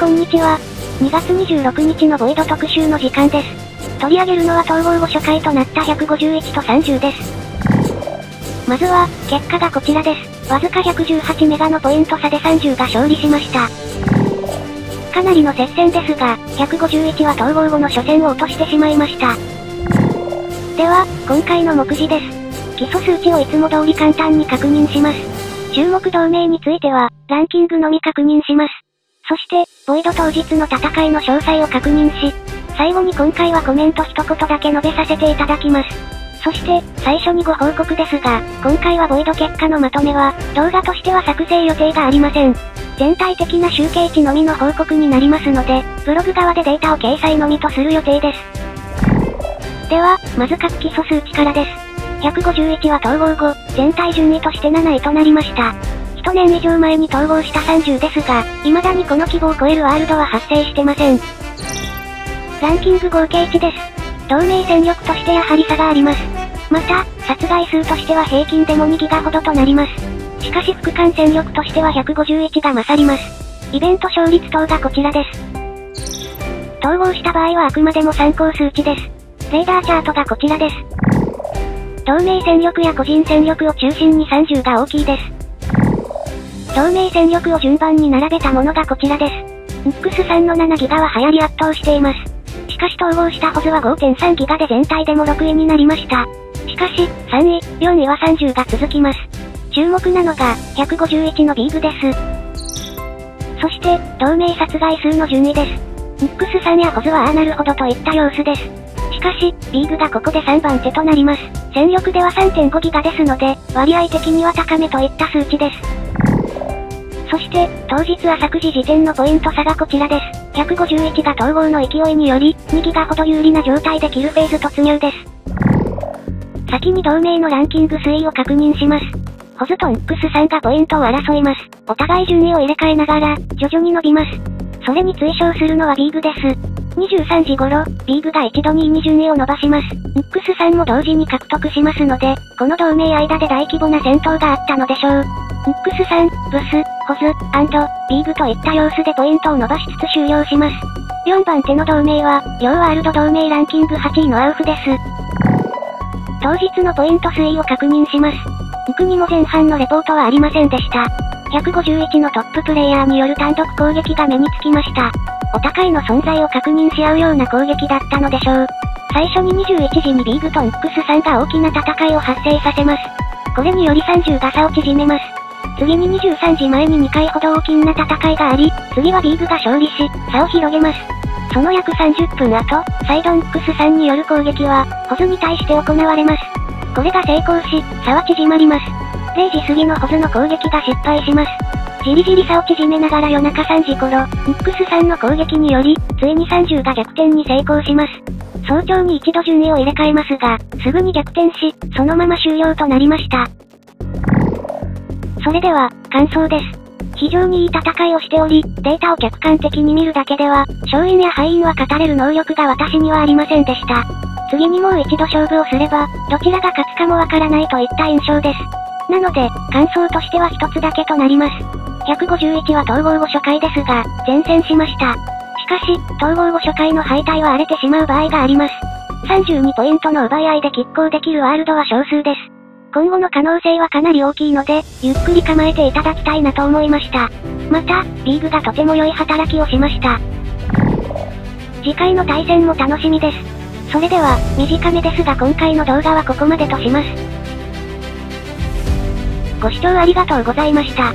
こんにちは。2月26日のボイド特集の時間です。取り上げるのは統合後初回となった151と30です。まずは、結果がこちらです。わずか118メガのポイント差で30が勝利しました。かなりの接戦ですが、151は統合後の初戦を落としてしまいました。では、今回の目次です。基礎数値をいつも通り簡単に確認します。注目同盟については、ランキングのみ確認します。そして、ボイド当日の戦いの詳細を確認し、最後に今回はコメント一言だけ述べさせていただきます。そして、最初にご報告ですが、今回はボイド結果のまとめは、動画としては作成予定がありません。全体的な集計値のみの報告になりますので、ブログ側でデータを掲載のみとする予定です。では、まず各基礎数値からです。151は統合後、全体順位として7位となりました。1年以上前に統合した30ですが、未だにこの規模を超えるワールドは発生してません。ランキング合計値です。同盟戦力としてやはり差があります。また、殺害数としては平均でも2ギガほどとなります。しかし副艦戦力としては151が勝ります。イベント勝率等がこちらです。統合した場合はあくまでも参考数値です。レーダーチャートがこちらです。同盟戦力や個人戦力を中心に30が大きいです。同盟戦力を順番に並べたものがこちらです。NUX3 の7ギガは流行り圧倒しています。しかし統合したホズは 5.3 ギガで全体でも6位になりました。しかし、3位、4位は30が続きます。注目なのが、151のビーグです。そして、同盟殺害数の順位です。NUX3 やホズはああなるほどといった様子です。しかし、ビーグがここで3番手となります。戦力では 3.5 ギガですので、割合的には高めといった数値です。そして、当日朝9時時点のポイント差がこちらです。151が統合の勢いにより、2ギガほど有利な状態でキルフェーズ突入です。先に同盟のランキング推移を確認します。ホズとNUX3がポイントを争います。お互い順位を入れ替えながら、徐々に伸びます。それに追奨するのはビーグです。23時頃、ビーグが一度2位に順位を伸ばします。NUX3も同時に獲得しますので、この同盟間で大規模な戦闘があったのでしょう。NUX3、ブス、ホズ、ビーグといった様子でポイントを伸ばしつつ終了します。4番手の同盟は、両ワールド同盟ランキング8位のアウフです。当日のポイント推移を確認します。NUXにも前半のレポートはありませんでした。151のトッププレイヤーによる単独攻撃が目につきました。お互いの存在を確認し合うような攻撃だったのでしょう。最初に21時にビーグとNUX3が大きな戦いを発生させます。これにより30が差を縮めます。次に23時前に2回ほど大きな戦いがあり、次はビーグが勝利し、差を広げます。その約30分後、再度NUX3による攻撃は、ホズに対して行われます。これが成功し、差は縮まります。0時過ぎのホズの攻撃が失敗します。じりじり差を縮めながら夜中3時頃、NUX3の攻撃により、ついに30が逆転に成功します。早朝に一度順位を入れ替えますが、すぐに逆転し、そのまま終了となりました。それでは、感想です。非常にいい戦いをしており、データを客観的に見るだけでは、勝因や敗因は語れる能力が私にはありませんでした。次にもう一度勝負をすれば、どちらが勝つかもわからないといった印象です。なので、感想としては一つだけとなります。151は統合後初回ですが、善戦しました。しかし、統合後初回の敗退は荒れてしまう場合があります。32ポイントの奪い合いで拮抗できるワールドは少数です。今後の可能性はかなり大きいので、ゆっくり構えていただきたいなと思いました。また、ビーグがとても良い働きをしました。次回の対戦も楽しみです。それでは、短めですが今回の動画はここまでとします。ご視聴ありがとうございました。